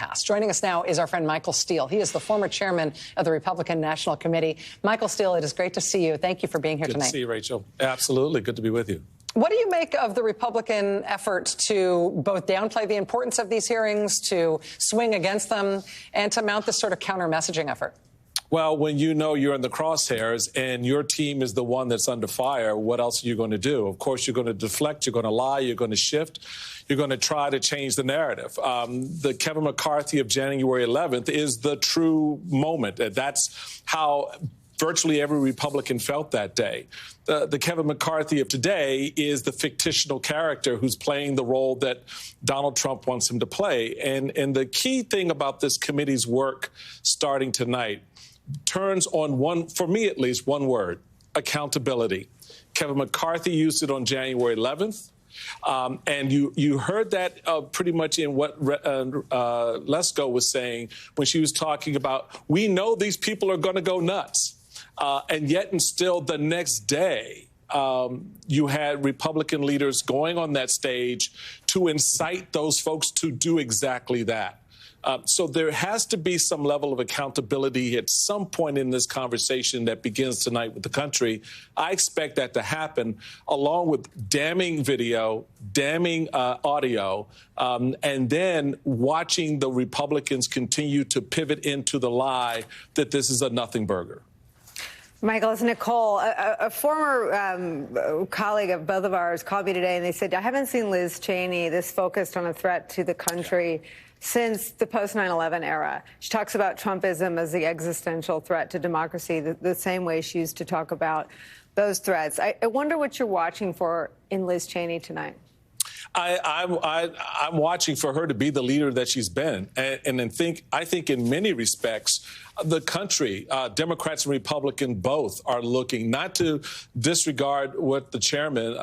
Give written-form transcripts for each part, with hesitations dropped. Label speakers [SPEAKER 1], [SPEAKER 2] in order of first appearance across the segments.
[SPEAKER 1] past. Joining us now is our friend Michael Steele. He is the former chairman of the Republican National Committee. Michael Steele, it is great to see you. Thank you for being here tonight.
[SPEAKER 2] Good to see you, Rachel. Absolutely. Good to be with you.
[SPEAKER 1] What do you make of the Republican effort to both downplay the importance of these hearings, to swing against them, and to mount this sort of counter-messaging effort?
[SPEAKER 2] Well, when you know you're in the crosshairs and your team is the one that's under fire, what else are you going to do? Of course, you're going to deflect, you're going to lie, you're going to shift, you're going to try to change the narrative. The Kevin McCarthy of January 11th is the true moment. That's how virtually every Republican felt that day. The Kevin McCarthy of today is the fictional character who's playing the role that Donald Trump wants him to play. And the key thing about this committee's work starting tonight turns on one, for me at least, one word: accountability. Kevin McCarthy used it on January 11th. And you heard that pretty much in what Lesko was saying when she was talking about, we know these people are going to go nuts. And yet and still the next day, you had Republican leaders going on that stage to incite those folks to do exactly that. So there has to be some level of accountability at some point in this conversation that begins tonight with the country. I expect that to happen, along with damning video, damning audio, and then watching the Republicans continue to pivot into the lie that this is a nothing burger.
[SPEAKER 3] Michael, it's Nicole. A former colleague of both of ours called me today, and they said, I haven't seen Liz Cheney this focused on a threat to the country since the post-9/11 era. She talks about Trumpism as the existential threat to democracy, the same way she used to talk about those threats. I wonder what you're watching for in Liz Cheney tonight.
[SPEAKER 2] I'm watching for her to be the leader that she's been, and I think in many respects, the country, Democrats and Republicans both, are looking not to disregard what the chairman,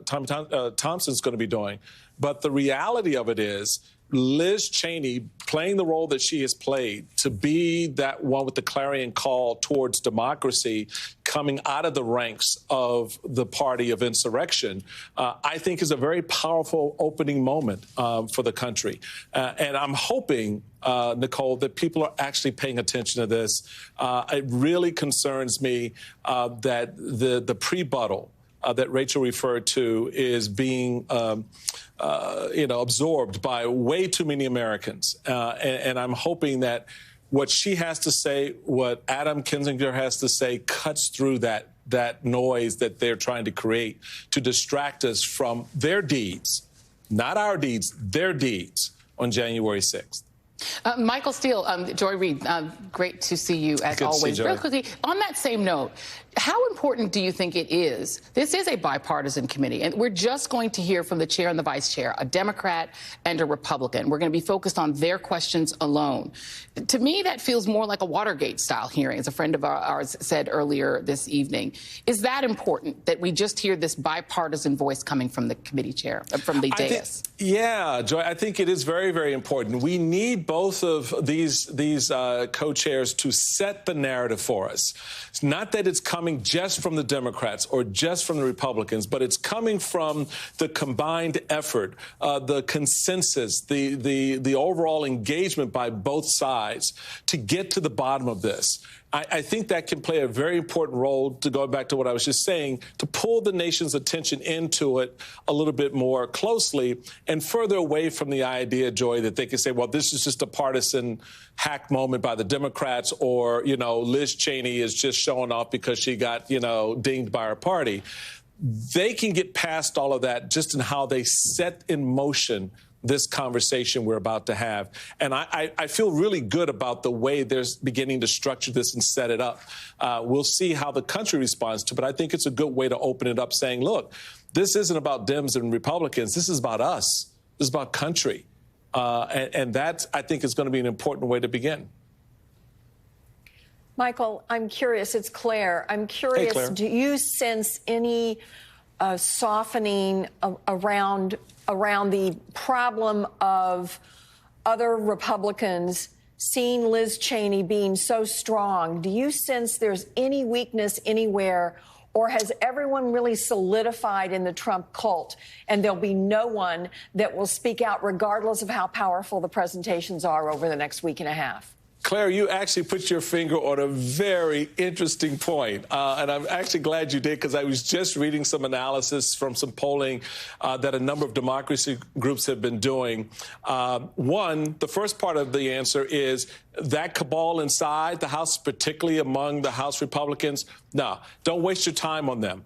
[SPEAKER 2] Thompson's going to be doing, but the reality of it is Liz Cheney playing the role that she has played to be that one with the clarion call towards democracy coming out of the ranks of the party of insurrection, I think is a very powerful opening moment for the country. And I'm hoping, Nicole, that people are actually paying attention to this. It really concerns me that the prebuttal that Rachel referred to is being absorbed by way too many Americans. And I'm hoping that what she has to say, what Adam Kinzinger has to say, cuts through that noise that they're trying to create to distract us from their deeds, not our deeds, their deeds on January 6th.
[SPEAKER 4] Michael Steele, Joy Reid, great to see you as always. Real quickly, on that same note, how important do you think it is? This is a bipartisan committee, and we're just going to hear from the chair and the vice chair, a Democrat and a Republican. We're going to be focused on their questions alone. To me, that feels more like a Watergate-style hearing, as a friend of ours said earlier this evening. Is that important, that we just hear this bipartisan voice coming from the committee chair, from the dais?
[SPEAKER 2] Yeah, Joy, I think it is very, very important. We need both of these co-chairs to set the narrative for us. It's not that it's coming just from the Democrats or just from the Republicans, but it's coming from the combined effort, the consensus, the overall engagement by both sides to get to the bottom of this. I think that can play a very important role, to go back to what I was just saying, to pull the nation's attention into it a little bit more closely and further away from the idea, Joy, that they can say, well, this is just a partisan hack moment by the Democrats, or, Liz Cheney is just showing off because she got, dinged by her party. They can get past all of that just in how they set in motion this conversation we're about to have. And I feel really good about the way they're beginning to structure this and set it up. We'll see how the country responds to it, but I think it's a good way to open it up, saying, look, this isn't about Dems and Republicans. This is about us. This is about country. And that, I think, is going to be an important way to begin.
[SPEAKER 5] Michael, I'm curious. It's Claire. I'm curious,
[SPEAKER 2] hey, Claire.
[SPEAKER 5] Do you sense any softening around the problem of other Republicans seeing Liz Cheney being so strong? Do you sense there's any weakness anywhere, Or has everyone really solidified in the Trump cult, and there'll be no one that will speak out regardless of how powerful the presentations are over the next week and a half?
[SPEAKER 2] Claire, you actually put your finger on a very interesting point, and I'm actually glad you did, because I was just reading some analysis from some polling that a number of democracy groups have been doing. One, the first part of the answer is that cabal inside the House, particularly among the House Republicans, no, don't waste your time on them.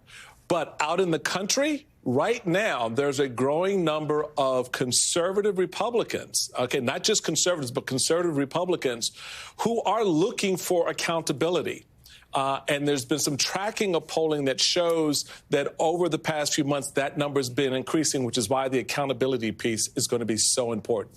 [SPEAKER 2] But out in the country, right now, there's a growing number of conservative Republicans, okay, not just conservatives, but conservative Republicans who are looking for accountability. And there's been some tracking of polling that shows that over the past few months, that number has been increasing, which is why the accountability piece is going to be so important.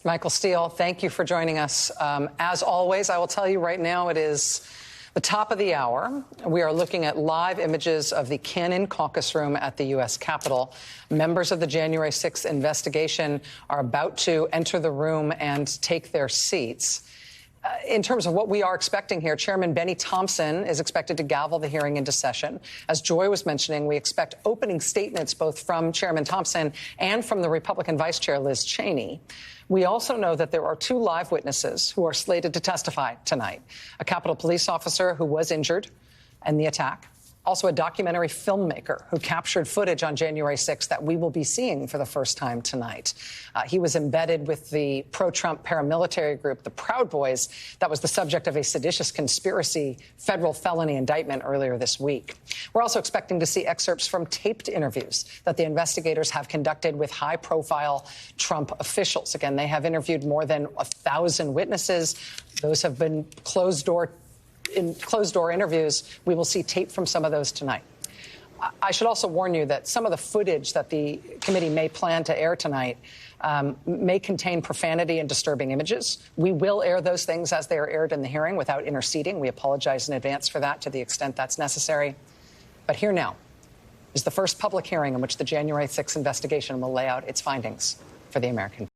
[SPEAKER 1] Michael Steele, thank you for joining us. As always, I will tell you right now, it is the top of the hour. We are looking at live images of the Cannon Caucus Room at the U.S. Capitol. Members of the January 6th investigation are about to enter the room and take their seats. In terms of what we are expecting here, Chairman Benny Thompson is expected to gavel the hearing into session. As Joy was mentioning, we expect opening statements both from Chairman Thompson and from the Republican Vice Chair Liz Cheney. We also know that there are 2 live witnesses who are slated to testify tonight. A Capitol Police officer who was injured in the attack. Also a documentary filmmaker who captured footage on January 6th that we will be seeing for the first time tonight. He was embedded with the pro-Trump paramilitary group, the Proud Boys, that was the subject of a seditious conspiracy federal felony indictment earlier this week. We're also expecting to see excerpts from taped interviews that the investigators have conducted with high-profile Trump officials. Again, they have interviewed more than 1,000 witnesses. Those have been closed-door interviews. We will see tape from some of those tonight. I should also warn you that some of the footage that the committee may plan to air tonight may contain profanity and disturbing images. We will air those things as they are aired in the hearing without interceding. We apologize in advance for that to the extent that's necessary. But here now is the first public hearing in which the January 6th investigation will lay out its findings for the American